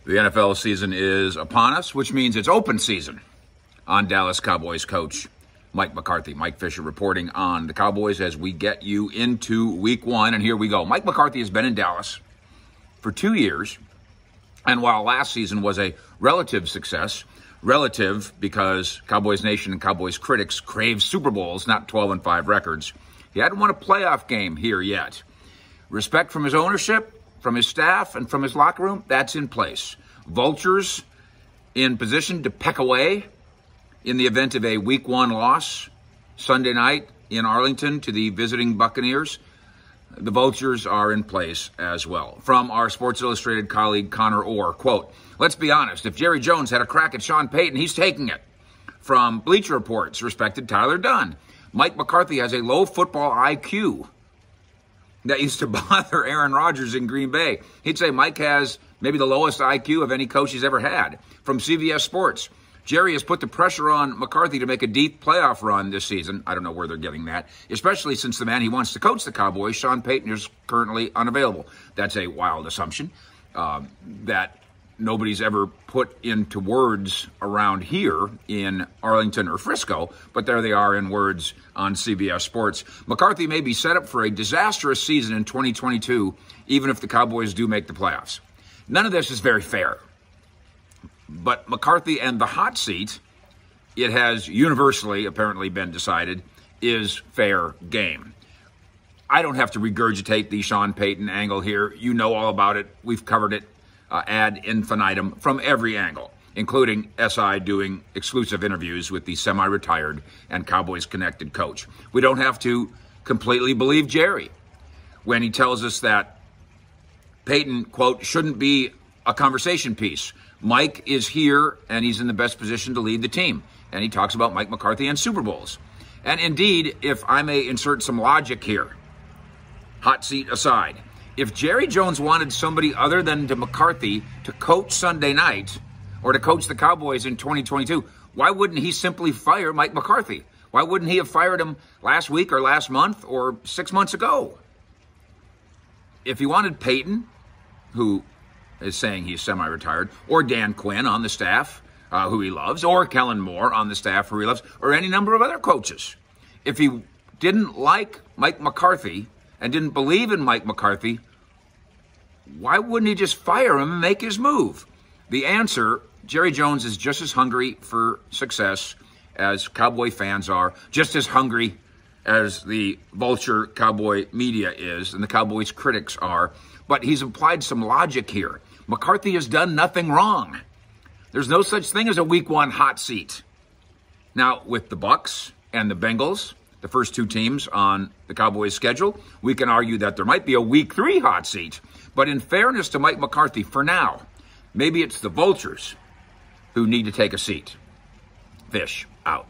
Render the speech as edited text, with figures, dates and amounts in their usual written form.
The NFL season is upon us, which means it's open season on Dallas Cowboys coach Mike McCarthy. Mike Fisher reporting on the Cowboys as we get you into week one. And here we go. Mike McCarthy has been in Dallas for 2 years. And while last season was a relative success, relative because Cowboys Nation and Cowboys critics crave Super Bowls, not 12-5 records, he hadn't won a playoff game here yet. Respect from his ownership, from his staff, and from his locker room, that's in place. Vultures in position to peck away in the event of a week one loss Sunday night in Arlington to the visiting Buccaneers. The Vultures are in place as well. From our Sports Illustrated colleague Connor Orr, quote, "Let's be honest, if Jerry Jones had a crack at Sean Payton, he's taking it." From Bleacher Report's respected Tyler Dunn, Mike McCarthy has a low football IQ that used to bother Aaron Rodgers in Green Bay. He'd say Mike has maybe the lowest IQ of any coach he's ever had. From CBS Sports, Jerry has put the pressure on McCarthy to make a deep playoff run this season. I don't know where they're getting that, especially since the man he wants to coach the Cowboys, Sean Payton, is currently unavailable. That's a wild assumption that nobody's ever put into words around here in Arlington or Frisco, but there they are in words on CBS Sports. McCarthy may be set up for a disastrous season in 2022, even if the Cowboys do make the playoffs. None of this is very fair. But McCarthy and the hot seat, it has universally apparently been decided, is fair game. I don't have to regurgitate the Sean Payton angle here. You know all about it. We've covered it ad infinitum from every angle, including SI doing exclusive interviews with the semi-retired and Cowboys-connected coach. We don't have to completely believe Jerry when he tells us that Payton, quote, shouldn't be a conversation piece. Mike is here, and he's in the best position to lead the team. And he talks about Mike McCarthy and Super Bowls. And indeed, if I may insert some logic here, hot seat aside, if Jerry Jones wanted somebody other than McCarthy to coach Sunday night or to coach the Cowboys in 2022, why wouldn't he simply fire Mike McCarthy? Why wouldn't he have fired him last week or last month or 6 months ago? If he wanted Payton, who is saying he's semi-retired, or Dan Quinn on the staff, who he loves, or Kellen Moore on the staff, who he loves, or any number of other coaches. If he didn't like Mike McCarthy and didn't believe in Mike McCarthy, why wouldn't he just fire him and make his move? The answer, Jerry Jones is just as hungry for success as Cowboy fans are, just as hungry as the vulture Cowboy media is and the Cowboys critics are, but he's applied some logic here. McCarthy has done nothing wrong. There's no such thing as a week one hot seat. Now, with the Bucs and the Bengals, the first two teams on the Cowboys schedule, we can argue that there might be a week 3 hot seat. But in fairness to Mike McCarthy, for now, maybe it's the Vultures who need to take a seat. Fish out.